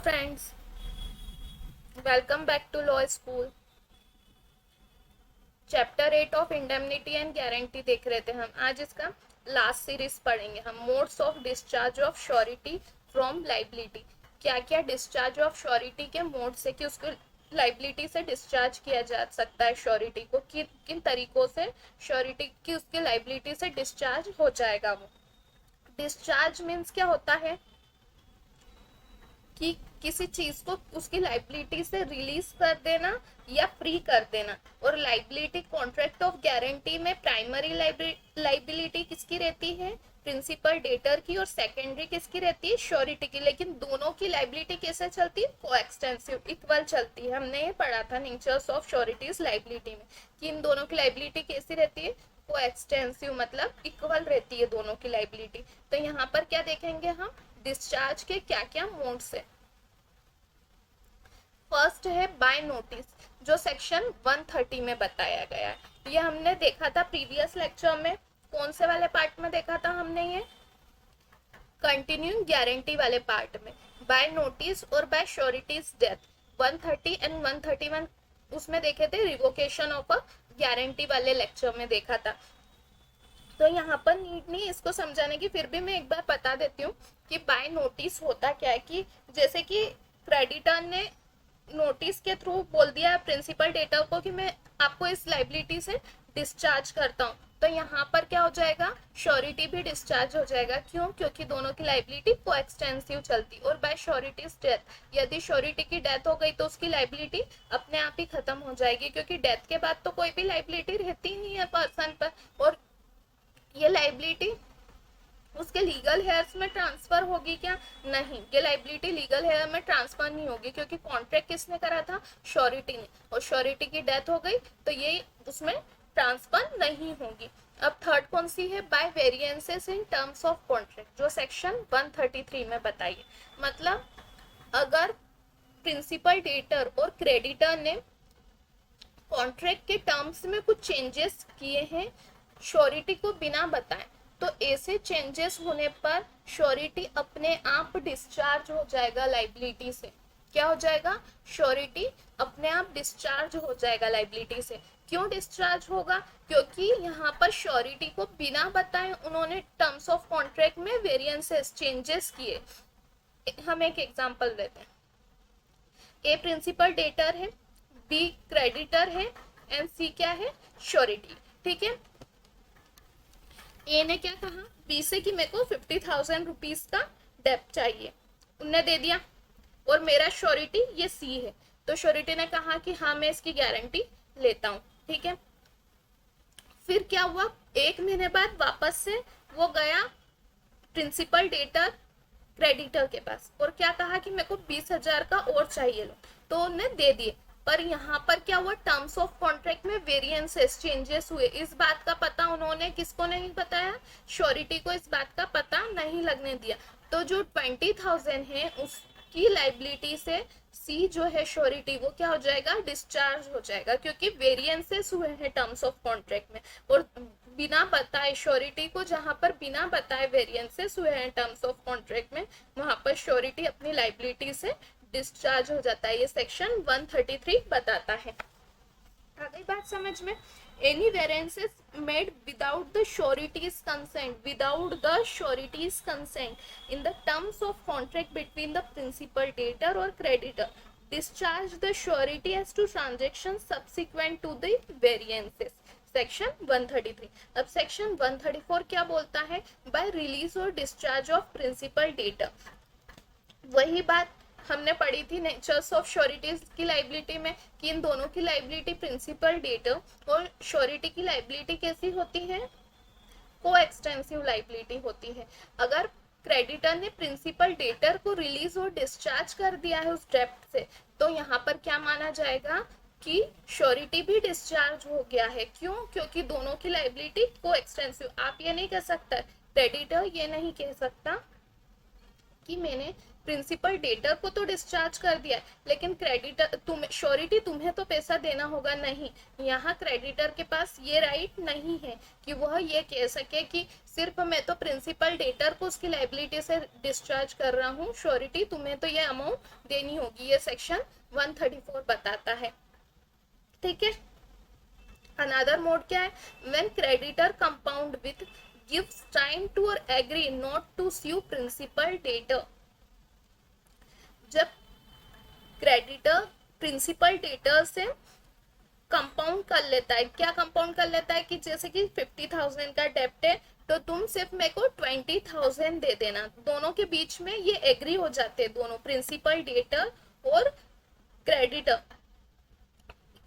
Friends, welcome back to law school. Chapter 8 of indemnity and guarantee देख रहे थे हम। आज इसका लास्ट सीरीज पढ़ेंगे हम। Modes of discharge of surety from liability. क्या क्या डिस्चार्ज ऑफ श्योरिटी के मोड्स है कि उसको लाइबिलिटी से डिस्चार्ज किया जा सकता है। श्योरिटी को किन किन तरीकों से श्योरिटी की उसकी लाइबिलिटी से डिस्चार्ज हो जाएगा। वो डिस्चार्ज मीन्स क्या होता है कि किसी चीज को उसकी लाइबिलिटी से रिलीज कर देना या फ्री कर देना। और लाइबिलिटी कॉन्ट्रैक्ट ऑफ गारंटी में प्राइमरी लाइबिलिटी किसकी रहती है? प्रिंसिपल डेटर की। और सेकेंडरी किसकी रहती है? श्योरिटी की। लेकिन दोनों की लाइबिलिटी कैसे चलती है? कोएक्सटेंसिव, इक्वल चलती है। हमने ये पढ़ा था नेचर्स ऑफ श्योरिटीज लाइबिलिटी में कि इन दोनों की लाइबिलिटी कैसी रहती है? कोएक्सटेंसिव, मतलब इक्वल रहती है दोनों की लाइबिलिटी। तो यहाँ पर क्या देखेंगे हम? डिस्चार्ज के क्या क्या मोड्स है। फर्स्ट है बाय नोटिस, जो सेक्शन 130 में बताया गया है। ये हमने देखा था प्रीवियस लेक्चर में। कौन से वाले पार्ट में देखा था हमने? ये कंटिन्यूइंग गारंटी वाले पार्ट में। बाय नोटिस और बाय श्योरिटीज डेथ 130 एंड 131 उसमें देखे थे। रिवोकेशन ऑफ अ गारंटी वाले लेक्चर में देखा था। तो यहाँ पर नीड नहीं इसको समझाने की, फिर भी मैं एक बार बता देती हूँ कि बाय नोटिस होता क्या है। कि जैसे कि क्रेडिटर ने नोटिस के थ्रू बोल दिया प्रिंसिपल डेटर को कि मैं आपको इस लाइबिलिटी से डिस्चार्ज करता हूँ, तो यहाँ पर क्या हो जाएगा? श्योरिटी भी डिस्चार्ज हो जाएगा। क्यों? क्योंकि दोनों की लाइबिलिटी कोएक्सटेंसिव चलती। और बाय श्योरिटीज डेथ, यदि श्योरिटी की डेथ हो गई तो उसकी लाइबिलिटी अपने आप ही खत्म हो जाएगी, क्योंकि डेथ के बाद तो कोई भी लाइबिलिटी रहती नहीं है पर्सन पर। और ये लाइबिलिटी उसके लीगल हेयर्स में ट्रांसफर होगी क्या? नहीं, ये लाइबिलिटी लीगल हेयर में ट्रांसफर नहीं होगी, क्योंकि कॉन्ट्रैक्ट किसने करा था? श्योरिटी ने। और श्योरिटी की डेथ हो गई तो ये उसमें ट्रांसफर नहीं होगी। अब थर्ड कौन सी है? By variances in terms of contract, जो सेक्शन 133 में बताइए। मतलब अगर प्रिंसिपल डेटर और क्रेडिटर ने कॉन्ट्रैक्ट के टर्म्स में कुछ चेंजेस किए हैं श्योरिटी को बिना बताए, तो ऐसे चेंजेस होने पर श्योरिटी अपने आप डिस्चार्ज हो जाएगा लाइबिलिटी से। क्या हो जाएगा? श्योरिटी अपने आप डिस्चार्ज हो जाएगा लाइबिलिटी से। क्यों डिस्चार्ज होगा? क्योंकि यहाँ पर श्योरिटी को बिना बताए उन्होंने टर्म्स ऑफ कॉन्ट्रैक्ट में वेरिएंसेस चेंजेस किए। हम एक एग्जांपल देते हैं। ए प्रिंसिपल डेटर है, बी क्रेडिटर है एंड सी क्या है? श्योरिटी। ठीक है। ए ने क्या कहा बी से कि मेरे को 50,000 रुपीज का डेप्ट चाहिए, उनने दे दिया। और मेरा श्योरिटी ये सी है, तो श्योरिटी ने कहा कि हाँ मैं इसकी गारंटी लेता हूँ। ठीक है। फिर क्या हुआ? एक महीने बाद वापस से वो गया प्रिंसिपल डेटर क्रेडिटर के पास और क्या कहा कि मेरे को 20,000 का और चाहिए लो, तो उन्हें दे दिए। पर यहाँ पर क्या हुआ? टर्म्स ऑफ कॉन्ट्रैक्ट में वेरिएंसेस चेंजेस हुए। इस बात का पता उन्होंने किसको नहीं बताया? श्योरिटी को इस बात का पता नहीं लगने दिया। तो जो 20,000 है उसकी लाइबिलिटी से सी जो है श्योरिटी, वो क्या हो जाएगा? डिस्चार्ज हो जाएगा, क्योंकि वेरिएंसेस हुए हैं टर्म्स ऑफ कॉन्ट्रैक्ट में। और बिना बताए श्योरिटी को, जहां पर बिना बताए वेरिएंसेस हुए हैं टर्म्स ऑफ कॉन्ट्रैक्ट में, वहां पर श्योरिटी अपनी लाइबिलिटी से डिस्चार्ज हो जाता है। ये सेक्शन 133 बताता है। आ गई बात समझ में? Any variances made without the surety's consent, without the surety's consent in the terms of contract between the principal debtor और creditor discharge the surety as to transaction subsequent to the variances. Section 133। अब section 134 क्या बोलता है? By release और discharge of principal debtor. वही बात हमने पढ़ी थी नेचर्स ऑफ श्योरिटीज की लाइबिलिटी में कि इन दोनों की लाइबिलिटी प्रिंसिपल डेटर और श्योरिटी की लाइबिलिटी कैसी होती है? कोएक्सटेंसिव लाइबिलिटी होती है। अगर क्रेडिटर ने प्रिंसिपल डेटर को रिलीज और डिस्चार्ज कर दिया है उस डेप्ट से, तो यहाँ पर क्या माना जाएगा कि श्योरिटी भी डिस्चार्ज हो गया है। क्यों? क्योंकि दोनों की लाइबिलिटी कोएक्सटेंसिव। आप ये नहीं कह सकता, क्रेडिटर ये नहीं कह सकता कि मैंने प्रिंसिपल डेटर को तो डिस्चार्ज कर दिया है, लेकिन क्रेडिटर श्योरिटी तुम्हें तो पैसा देना होगा नहीं। यहाँ क्रेडिटर के पास ये राइट नहीं है कि वह ये कह सके कि सिर्फ मैं तो प्रिंसिपल डेटर को उसकी लाइबिलिटी से डिस्चार्ज कर रहा हूँ, श्योरिटी तुम्हें तो ये अमाउंट देनी होगी। ये सेक्शन 134 बताता है। ठीक है। अनदर मोड क्या है, when creditor compound with gives time to और agree not to sue principal debtor. जब क्रेडिटर प्रिंसिपल डेटर से कंपाउंड कर लेता है, क्या कंपाउंड कर लेता है कि जैसे कि 50,000 का डेप्ट है तो तुम सिर्फ मेरे को 20,000 दे देना। दोनों के बीच में ये एग्री हो जाते हैं, दोनों प्रिंसिपल डेटर और क्रेडिटर,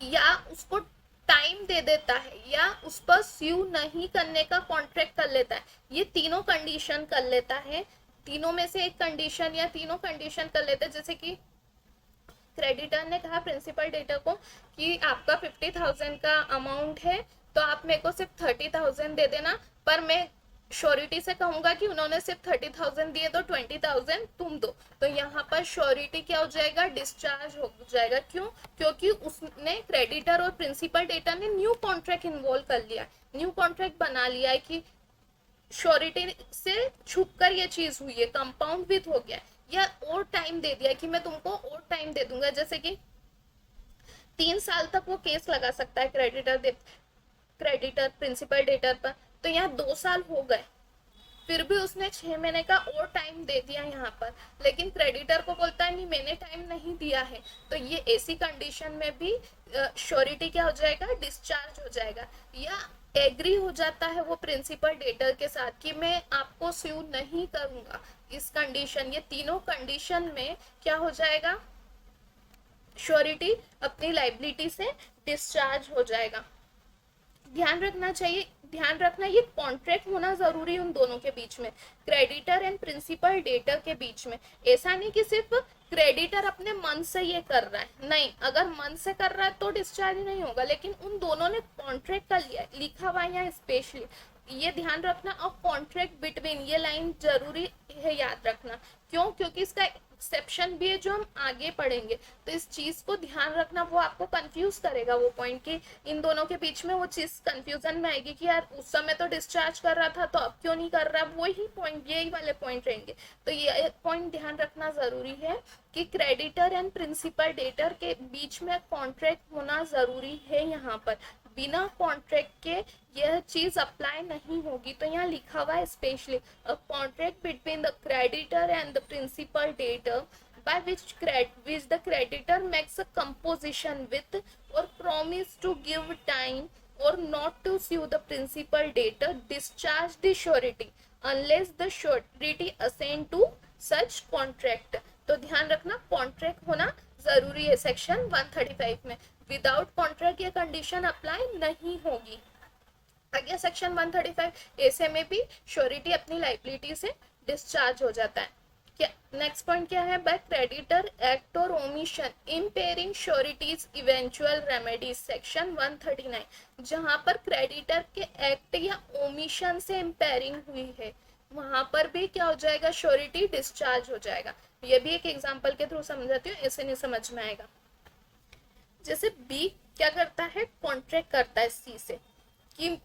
या उसको टाइम दे देता है या उस पर स्यू नहीं करने का कॉन्ट्रैक्ट कर लेता है। ये तीनों कंडीशन कर लेता है, तीनों में से एक कंडीशन या तीनों कंडीशन कर लेता है। जैसे कि क्रेडिटर ने कहा प्रिंसिपल डेटर को कि आपका 50,000 का अमाउंट है तो आप मेरे को सिर्फ 30,000 दे देना, पर मैं श्योरिटी से कहूंगा कि उन्होंने सिर्फ 30,000 दिए तो 20,000 तुम दो। तो यहाँ पर श्योरिटी क्या हो जाएगा, डिस्चार्ज हो जाएगा। क्यों? क्योंकि उसने क्रेडिटर और प्रिंसिपल डेटर ने न्यू कॉन्ट्रैक्ट इन्वॉल्व कर लिया, न्यू कॉन्ट्रैक्ट बना लिया है कि श्योरिटी से छुप कर ये चीज हुई है, कंपाउंड विथ हो गया, या और टाइम दे दिया कि मैं तुमको और टाइम दे दूंगा। जैसे कि 3 साल तक वो केस लगा सकता है क्रेडिटर प्रिंसिपल डेटर पर, तो यहाँ 2 साल हो गए, फिर भी उसने 6 महीने का और टाइम दे दिया यहाँ पर, लेकिन क्रेडिटर को बोलता है नहीं मैंने टाइम नहीं दिया है। तो ये ऐसी कंडीशन में भी श्योरिटी क्या हो जाएगा, डिस्चार्ज हो जाएगा। या एग्री हो जाता है वो प्रिंसिपल डेटर के साथ कि मैं आपको स्यू नहीं करूंगा, इस कंडीशन, ये तीनों कंडीशन में क्या हो जाएगा, श्योरिटी अपनी लाइबिलिटी से डिस्चार्ज हो जाएगा। ध्यान रखना चाहिए, ध्यान रखना ये कॉन्ट्रैक्ट होना जरूरी है उन दोनों के बीच में, क्रेडिटर एंड प्रिंसिपल डेटर के बीच में। ऐसा नहीं कि सिर्फ क्रेडिटर अपने मन से ये कर रहा है, नहीं, अगर मन से कर रहा है तो डिस्चार्ज नहीं होगा, लेकिन उन दोनों ने कॉन्ट्रैक्ट कर लिया है, लिखा हुआ है यहाँ स्पेशली, ये ध्यान रखना। और कॉन्ट्रैक्ट बिटवीन, ये लाइन जरूरी है याद रखना। क्यों? क्योंकि इसका एक्सेप्शन भी है जो हम आगे पढ़ेंगे, तो इस चीज को ध्यान रखना, वो आपको कंफ्यूज करेगा वो पॉइंट कि इन दोनों के बीच में वो चीज कंफ्यूजन में आएगी कि यार उस समय तो डिस्चार्ज कर रहा था तो अब क्यों नहीं कर रहा, वही पॉइंट, यही वाले पॉइंट रहेंगे। तो ये पॉइंट ध्यान रखना जरूरी है कि क्रेडिटर एंड प्रिंसिपल डेटर के बीच में कॉन्ट्रैक्ट होना जरूरी है। यहाँ पर बिना कॉन्ट्रैक्ट के यह चीज अप्लाई नहीं होगी, तो यहाँ लिखा हुआ है specially a contract between the creditor and the principal debtor by which the creditor makes a composition with or promise to give time or not to sue the principal debtor discharge the surety unless the surety assent to such contract। तो ध्यान रखना contract होना जरूरी है section 135 में, without contract ये condition apply नहीं होगी। आगे सेक्शन 135 ऐसे में भी श्योरिटी अपनी लाइबिलिटी से डिस्चार्ज हो जाता है। क्या नेक्स्ट पॉइंट क्या है, बाय क्रेडिटर एक्ट और omission impairing sureties eventual remedies section 139, जहां पर क्रेडिटर के एक्ट या ओमिशन से इम्पेयरिंग हुई है वहां पर भी क्या हो जाएगा, श्योरिटी डिस्चार्ज हो जाएगा। ये भी एक एग्जांपल के थ्रू समझाती हूँ, ऐसे नहीं समझ में आएगा। जैसे बी क्या करता है, कॉन्ट्रैक्ट करता है सी से कि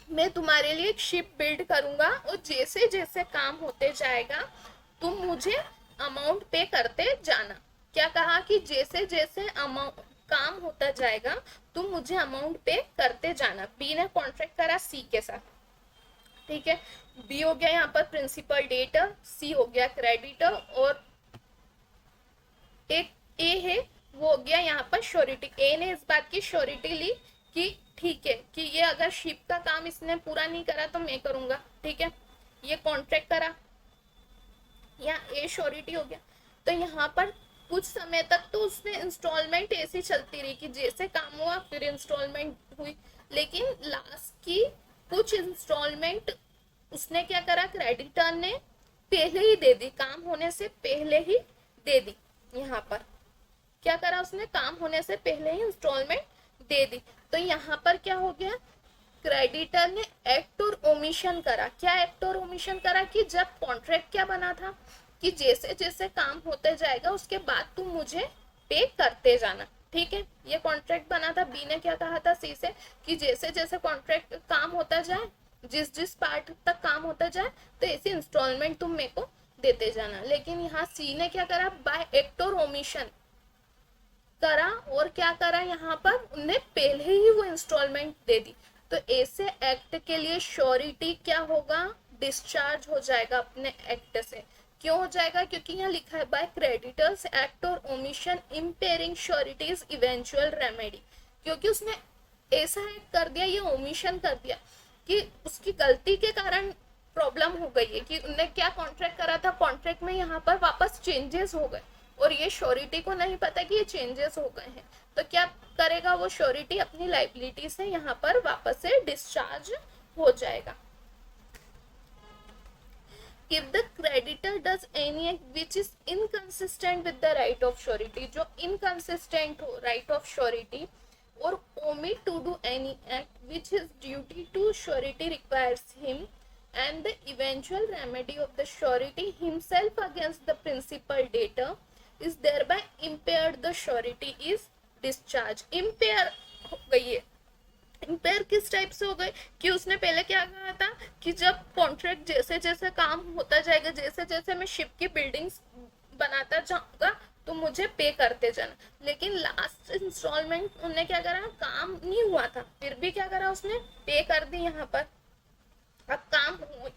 मैं तुम्हारे लिए एक शिप बिल्ड करूंगा और जैसे जैसे काम होते जाएगा तुम मुझे अमाउंट पे करते जाना। क्या कहा कि जैसे जैसे अमाउंट काम होता जाएगा तुम मुझे अमाउंट पे करते जाना। बी ने कॉन्ट्रैक्ट करा सी के साथ, ठीक है। बी हो गया यहाँ पर प्रिंसिपल डेटर, सी हो गया क्रेडिटर, और एक ए है वो हो गया यहाँ पर श्योरिटी। ए ने इस बात की श्योरिटी ली कि ठीक है कि ये अगर शिप का काम इसने पूरा नहीं करा तो मैं करूंगा, ठीक है। ये कॉन्ट्रैक्ट करा, यहाँ ए श्योरिटी हो गया। तो यहाँ पर कुछ समय तक तो उसने इंस्टॉलमेंट ऐसी चलती रही कि जैसे काम हुआ फिर इंस्टॉलमेंट हुई, लेकिन लास्ट की कुछ इंस्टॉलमेंट उसने क्या करा, क्रेडिटर ने पहले ही दे दी, काम होने से पहले ही दे दी। यहाँ पर क्या करा उसने, काम होने से पहले ही इंस्टॉलमेंट दे दी। तो यहाँ पर क्या हो गया, क्रेडिटर ने एक्ट और ओमिशन करा। क्या एक्ट और ओमिशन करा कि जब कॉन्ट्रैक्ट क्या बना था, कि जैसे जैसे काम होते जाएगा उसके बाद तुम मुझे पे करते जाना, ठीक है। ये कॉन्ट्रैक्ट बना था, बी ने क्या कहा था सी से कि जैसे जैसे कॉन्ट्रैक्ट काम होता जाए, जिस जिस पार्ट तक काम होता जाए तो ऐसी इंस्टॉलमेंट तुम मेरे को देते जाना। लेकिन यहाँ सी ने क्या करा, बाय एक्ट और ओमिशन करा, और क्या करा यहाँ पर उन्हें पहले ही वो इंस्टॉलमेंट दे दी। तो ऐसे एक्ट के लिए श्योरिटी क्या होगा, डिस्चार्ज हो जाएगा अपने एक्ट से। क्यों हो जाएगा, क्योंकि यहाँ लिखा है बाय क्रेडिटर्स एक्ट और omission impairing sureties eventual remedy. क्योंकि उसने ऐसा एक्ट कर दिया, ये ओमिशन कर दिया कि उसकी गलती के कारण प्रॉब्लम हो गई है कि उन्होंने क्या कॉन्ट्रैक्ट करा था, कॉन्ट्रैक्ट में यहाँ पर वापस चेंजेस हो गए और ये श्योरिटी को नहीं पता कि ये चेंजेस हो गए हैं। तो क्या करेगा वो, श्योरिटी अपनी लाइबिलिटी से यहाँ पर वापस से डिस्चार्ज हो जाएगा। If the creditor does any act which is inconsistent with the right of surety, जो inconsistent हो right of surety, or omit to do any act which his duty to surety requires him, and the eventual remedy of the surety himself against the principal debtor is thereby impaired, the surety is discharged। impair हो गई है। Empire किस type से हो गए कि उसने पहले क्या कहा था कि जब कॉन्ट्रैक्ट जैसे जैसे काम होता जाएगा, जैसे जैसे मैं शिप की बिल्डिंग्स बनाता जाऊंगा तो मुझे पे करते जाना। लेकिन लास्ट इंस्टॉलमेंट उन्होंने क्या करा, काम नहीं हुआ था, फिर भी क्या करा उसने, पे कर दी यहाँ पर। अब काम हो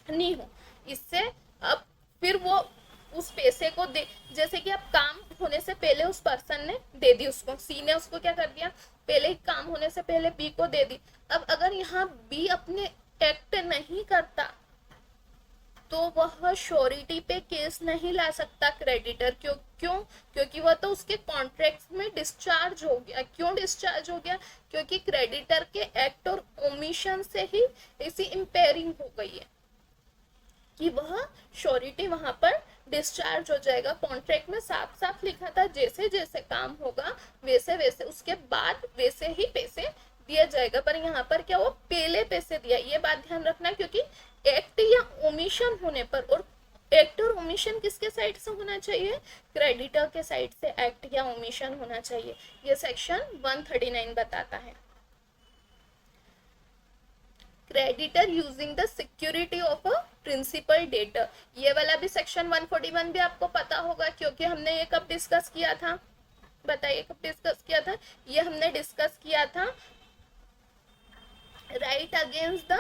नहीं हो, इससे अब फिर वो उस पैसे को दे, जैसे कि अब काम होने से पहले उस पर्सन ने दे दी उसको, सी ने उसको क्या कर दिया, पहले ही काम होने से पहले बी को दे दी। अब अगर यहाँ बी अपने एक्ट नहीं करता तो वह श्योरिटी पे केस नहीं ला सकता क्रेडिटर। क्यों, क्योंकि वह तो उसके कॉन्ट्रैक्ट में डिस्चार्ज हो गया। क्यों डिस्चार्ज हो गया, क्योंकि क्रेडिटर के एक्ट और ओमिशन से ही ऐसी इम्पेयरिंग हो गई है कि वह श्योरिटी वहां पर डिस्चार्ज हो जाएगा। कॉन्ट्रैक्ट में साफ साफ लिखा था जैसे जैसे काम होगा वैसे वैसे उसके बाद वैसे ही पैसे दिया जाएगा, पर यहाँ पर क्या वो पहले पैसे दिया, ये बात ध्यान रखना। क्योंकि एक्ट या ओमिशन होने पर, और एक्ट और ओमिशन किसके साइड से होना चाहिए, क्रेडिटर के साइड से एक्ट या ओमिशन होना चाहिए, ये सेक्शन 139 बताता है। Creditor using the security of a principal debtor, ये वाला भी सेक्शन 141 भी आपको पता होगा, क्योंकि हमने ये कब डिस्कस किया था, बताइए कब डिस्कस किया था, ये हमने डिस्कस किया था राइट अगेंस्ट द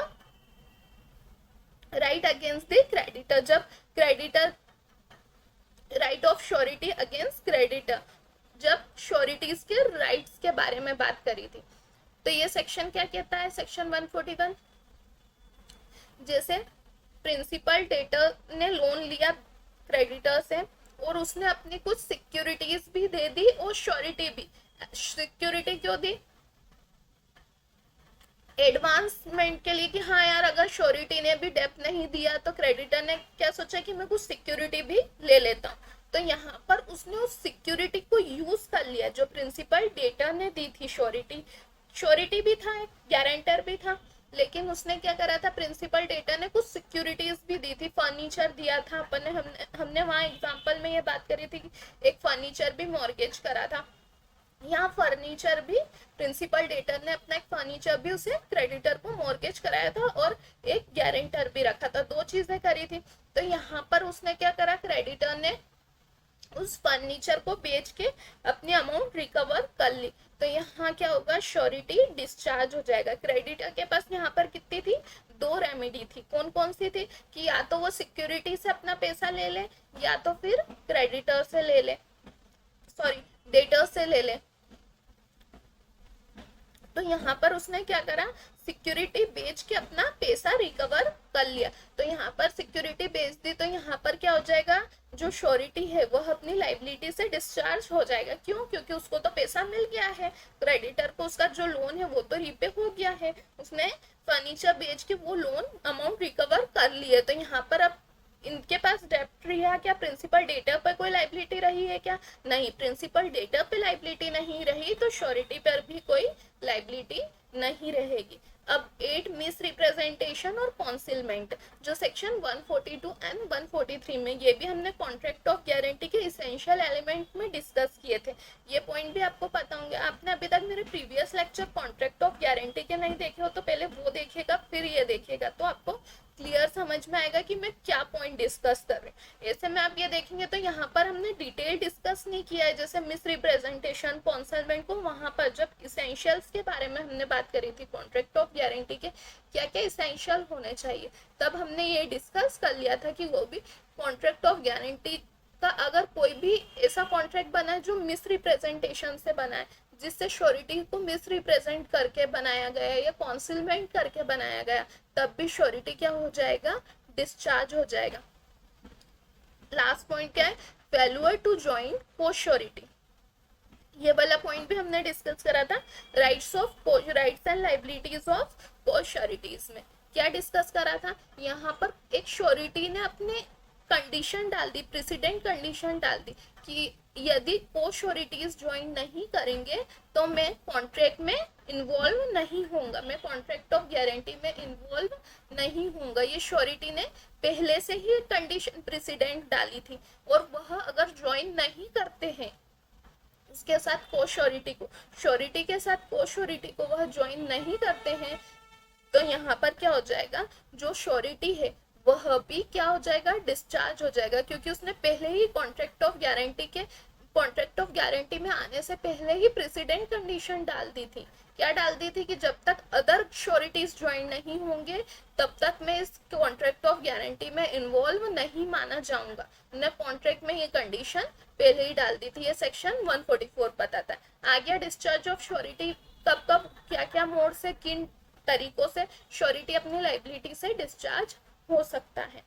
क्रेडिटर, जब creditor right of surety against creditor, जब श्योरिटीज के राइट्स के बारे में बात करी थी। तो ये सेक्शन क्या कहता है, सेक्शन 141, जैसे प्रिंसिपल डेटर ने लोन लिया क्रेडिटर से और उसने अपनी कुछ सिक्योरिटीज भी दे दी और श्योरिटी भी। सिक्योरिटी क्यों दी, एडवांसमेंट के लिए कि हाँ यार अगर श्योरिटी ने भी डेप्ट नहीं दिया तो क्रेडिटर ने क्या सोचा कि मैं कुछ सिक्योरिटी भी ले लेता हूँ। तो यहाँ पर उसने उस सिक्योरिटी को यूज कर लिया जो प्रिंसिपल डेटर ने दी थी। श्योरिटी भी था, गारंटर भी था, लेकिन उसने क्या करा था, प्रिंसिपल डेटर ने कुछ सिक्योरिटीज भी दी थी, फर्नीचर दिया था। हमने वहाँ एग्जांपल में ये बात करी थी कि एक फर्नीचर भी मॉर्गेज करा था। यहाँ फर्नीचर भी प्रिंसिपल डेटर ने अपना एक फर्नीचर भी उसे क्रेडिटर को मॉर्गेज कराया था और एक गारंटर भी रखा था, दो चीजें करी थी। तो यहाँ पर उसने क्या करा, क्रेडिटर ने उस फर्नीचर को बेच के अपनी अमाउंट रिकवर कर ली। तो यहाँ क्या होगा, श्योरिटी डिस्चार्ज हो जाएगा। क्रेडिटर के पास यहाँ पर कितनी थी, दो रेमेडी थी। कौन कौन सी थी कि या तो वो सिक्योरिटी से अपना पैसा ले ले या तो फिर क्रेडिटर से ले ले, सॉरी डेटर से ले ले। तो यहाँ पर उसने क्या करा, सिक्योरिटी बेच के अपना पैसा रिकवर कर लिया। तो यहाँ पर सिक्योरिटी बेच दी तो यहाँ पर क्या हो जाएगा, जो श्योरिटी है वो अपनी लाइबिलिटी से डिस्चार्ज हो जाएगा। क्यों, क्योंकि उसको तो पैसा मिल गया है, क्रेडिटर को उसका जो लोन है वो तो रीपे हो गया है, उसने फर्नीचर बेच के वो लोन अमाउंट रिकवर कर लिए। तो यहाँ पर अब इनके पास डेब्ट रहा क्या, प्रिंसिपल डेटर पर कोई लाइबिलिटी रही है क्या, नहीं, प्रिंसिपल डेटर पे लाइबिलिटी नहीं रही तो श्योरिटी पर भी कोई लाइबिलिटी नहीं रहेगी। अब 8 मिस रिप्रेजेंटेशन और कॉन्सिलमेंट, जो सेक्शन 142 एंड 143 में, ये भी हमने कॉन्ट्रैक्ट ऑफ गारंटी के इसेंशियल एलिमेंट में डिस्कस किए थे। ये पॉइंट भी आपको पता होंगे। आपने अभी तक मेरे previous lecture contract of guarantee के नहीं देखे हो तो पहले वो देखिएगा, फिर ये देखिएगा, तो आपको क्लियर समझ में आएगा कि मैं क्या पॉइंट डिस्कस कर रही हूँ। ऐसे में आप ये देखेंगे तो यहाँ पर हमने डिटेल डिस्कस नहीं किया है, जैसे मिस रिप्रेजेंटेशन, कॉन्सलमेंट को, वहां पर जब इसेंशियल्स के बारे में हमने बात करी थी कॉन्ट्रैक्ट ऑफ गारंटी के क्या क्या इसेंशियल होने चाहिए, तब हमने ये डिस्कस कर लिया था कि वो भी कॉन्ट्रैक्ट ऑफ गारंटी का अगर कोई भी ऐसा कॉन्ट्रैक्ट बना है जो मिस रिप्रेजेंटेशन से बना है, जिससे श्योरिटी को मिस रिप्रेजेंट करके बनाया गया या कॉन्सिलमेंट करके बनाया गया, तब भी श्योरिटी क्या हो जाएगा, डिस्चार्ज हो जाएगा। लास्ट पॉइंट क्या है, failure to join post surety, ये वाला पॉइंट भी हमने डिस्कस करा था। Rights and liabilities of post sureties में क्या डिस्कस करा था, यहाँ पर एक श्योरिटी ने अपने कंडीशन डाल दी, प्रेसिडेंट कंडीशन डाल दी कि यदि पोस्ट श्योरिटीज ज्वाइन नहीं करेंगे तो मैं कॉन्ट्रैक्ट में इन्वॉल्व नहीं होऊंगा, मैं कॉन्ट्रैक्ट ऑफ गारंटी में इन्वॉल्व नहीं होऊंगा। ये श्योरिटी ने पहले से ही कंडीशन प्रेसिडेंट डाली थी, और वह अगर ज्वाइन नहीं करते हैं उसके साथ को श्योरिटी को, श्योरिटी के साथ को श्योरिटी को वह ज्वाइन नहीं करते हैं, तो यहाँ पर क्या हो जाएगा, जो श्योरिटी है वह भी क्या हो जाएगा, डिस्चार्ज हो जाएगा, क्योंकि उसने पहले ही कॉन्ट्रैक्ट ऑफ गारंटी में आने से पहले ही प्रेसिडेंट कंडीशन डाल दी थी। क्या डाल दी थी कि जब तक अदर श्योरिटीज ज्वाइन नहीं होंगे तब तक मैं इस कॉन्ट्रैक्ट ऑफ गारंटी में इन्वॉल्व नहीं माना जाऊंगा। हमने कॉन्ट्रैक्ट में ये कंडीशन पहले ही डाल दी थी, ये सेक्शन 144 बताता है। आगे डिस्चार्ज ऑफ श्योरिटी कब कब क्या क्या मोड से, किन तरीकों से श्योरिटी अपनी लाइबिलिटी से डिस्चार्ज हो सकता है।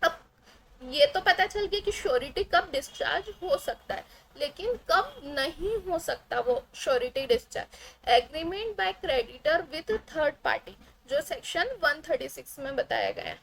अब ये तो पता चल गया कि श्योरिटी कब डिस्चार्ज हो सकता है, लेकिन कब नहीं हो सकता वो surety discharge. Agreement by creditor with third party, जो सेक्शन 136 में बताया गया है,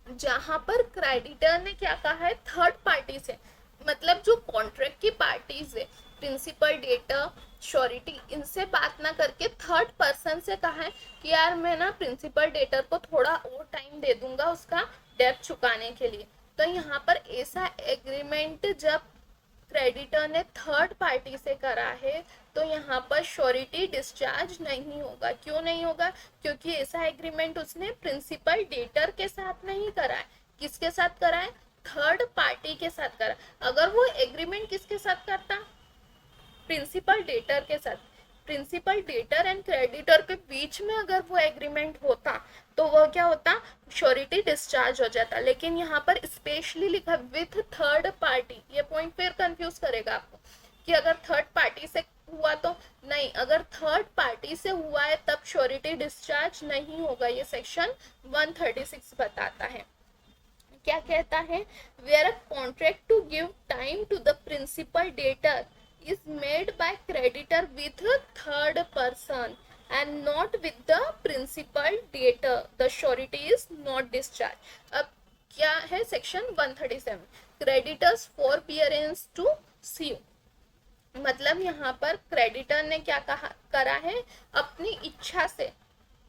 जहां पर क्रेडिटर ने क्या कहा है, थर्ड पार्टी से, मतलब जो कॉन्ट्रैक्ट की पार्टीज है, प्रिंसिपल, डेटर, श्योरिटी, इनसे बात ना करके थर्ड पर्सन से कहा है कि यार मैं ना प्रिंसिपल डेटर को थोड़ा और टाइम दे दूंगा उसका डेब्ट चुकाने के लिए। तो यहाँ पर ऐसा एग्रीमेंट जब क्रेडिटर ने थर्ड पार्टी से करा है तो यहाँ पर श्योरिटी डिस्चार्ज नहीं होगा। क्यों नहीं होगा, क्योंकि ऐसा एग्रीमेंट उसने प्रिंसिपल डेटर के साथ नहीं करा है। किसके साथ करा है, थर्ड पार्टी के साथ करा। अगर वो एग्रीमेंट किसके साथ करता, प्रिंसिपल डेटर के साथ, प्रिंसिपल डेटर एंड क्रेडिटर के बीच में अगर वो एग्रीमेंट होता तो वह क्या होता, श्योरिटी डिस्चार्ज हो जाता। लेकिन यहाँ पर स्पेशली लिखा विथ थर्ड पार्टी, ये पॉइंट फिर कंफ्यूज करेगा आपको कि अगर थर्ड पार्टी से हुआ तो नहीं, अगर थर्ड पार्टी से हुआ है तब श्योरिटी डिस्चार्ज नहीं होगा। ये सेक्शन 136 बताता है। क्या कहता है, where a contract to give time to the principal debtor is made by creditor with third person and not with the principal debtor, the surety is not discharged। अब क्या है, section 137, creditors forbearance to sue, मतलब यहाँ पर creditor ने क्या करा है, अपनी इच्छा से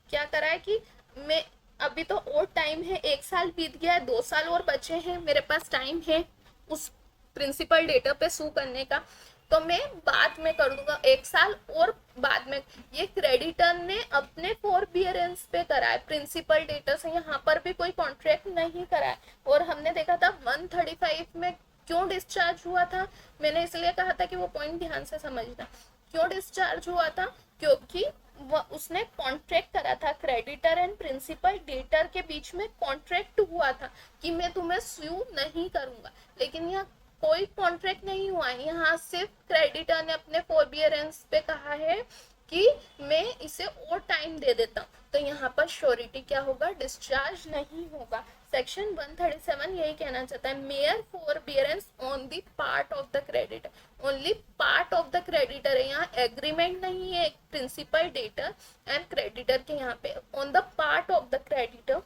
क्या करा है कि मैं अभी तो और टाइम है, 1 साल बीत गया है, 2 साल और बचे हैं, मेरे पास टाइम है उस प्रिंसिपल डेटर पे सू करने का, तो मैं बाद में कर दूंगा 1 साल और बाद में। ये क्रेडिटर ने अपने फॉरबियरेंस पे करा है, प्रिंसिपल डेटर से यहाँ पर भी कोई कॉन्ट्रैक्ट नहीं करा है। और हमने देखा था 135 में क्यों डिस्चार्ज हुआ था, मैंने इसलिए कहा था कि वो पॉइंट ध्यान से समझना। क्यों डिस्चार्ज हुआ था, क्योंकि उसने कॉन्ट्रैक्ट करा था, क्रेडिटर एंड प्रिंसिपल डेटर के बीच में कॉन्ट्रैक्ट हुआ था कि मैं तुम्हें स्यू नहीं करूंगा। लेकिन यहाँ कोई कॉन्ट्रैक्ट नहीं हुआ है, यहाँ सिर्फ क्रेडिटर ने अपने फॉरबियरेंस पे कहा है कि मैं इसे और टाइम दे देता हूँ, तो यहाँ पर श्योरिटी क्या होगा, डिस्चार्ज नहीं होगा। सेक्शन 137 यही कहना चाहता है, mere forbearance on the part of the creditor, only part of the creditor है, यहाँ एग्रीमेंट नहीं है प्रिंसिपल डेटर एंड क्रेडिटर के, यहाँ पे on the part of the creditor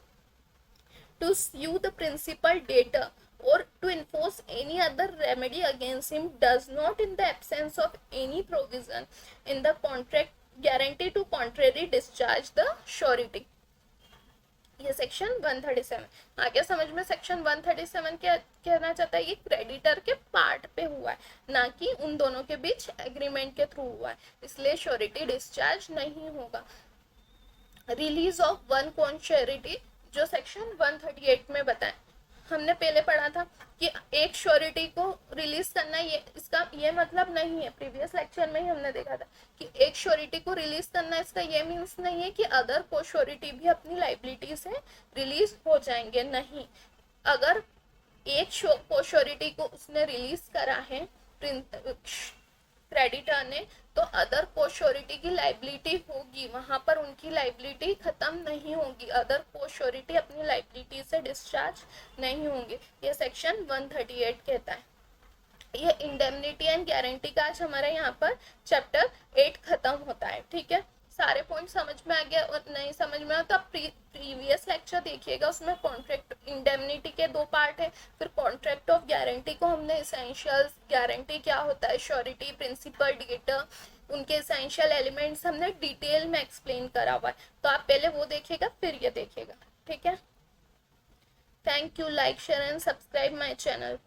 to sue the principal debtor or to enforce any other remedy against him does not in the absence of any provision in the contract guarantee to contrary discharge the surety. ये section 137। आगे समझ में section 137 क्या कहना चाहता है, ये creditor के पार्ट पे हुआ है, ना कि उन दोनों के बीच एग्रीमेंट के थ्रू हुआ है, इसलिए श्योरिटी डिस्चार्ज नहीं होगा। Release of one co surety जो सेक्शन 138 में बताएं, हमने पहले पढ़ा था कि एक श्योरिटी को रिलीज करना, ये इसका ये मतलब नहीं है, प्रीवियस लेक्चर में ही हमने देखा था कि एक श्योरिटी को रिलीज करना इसका ये मीन्स नहीं है कि अदर को श्योरिटी भी अपनी लाइबिलिटी से रिलीज हो जाएंगे, नहीं। अगर एक को श्योरिटी को उसने रिलीज करा है क्रेडिटर ने, तो अदर को श्योरिटी की लाइबिलिटी होगी, वहां पर उनकी लाइबिलिटी खत्म नहीं होगी, अदर को श्योरिटी अपनी लाइबिलिटी से डिस्चार्ज नहीं होंगे, ये सेक्शन 138 कहता है। ये इंडेमनिटी एंड गारंटी का आज हमारा यहाँ पर चैप्टर 8 खत्म होता है, ठीक है। सारे पॉइंट समझ में आ गया, और नहीं समझ में आ तो आप प्रीवियस लेक्चर देखिएगा, उसमें कॉन्ट्रैक्ट इंडेमनिटी के 2 पार्ट है, फिर कॉन्ट्रैक्ट ऑफ गारंटी को हमने एसेंशियल्स, गारंटी क्या होता है, श्योरिटी, प्रिंसिपल, डेटर, उनके एसेंशियल एलिमेंट्स हमने डिटेल में एक्सप्लेन करा हुआ है, तो आप पहले वो देखिएगा फिर ये देखिएगा, ठीक है। Thank you, like share and subscribe my channel.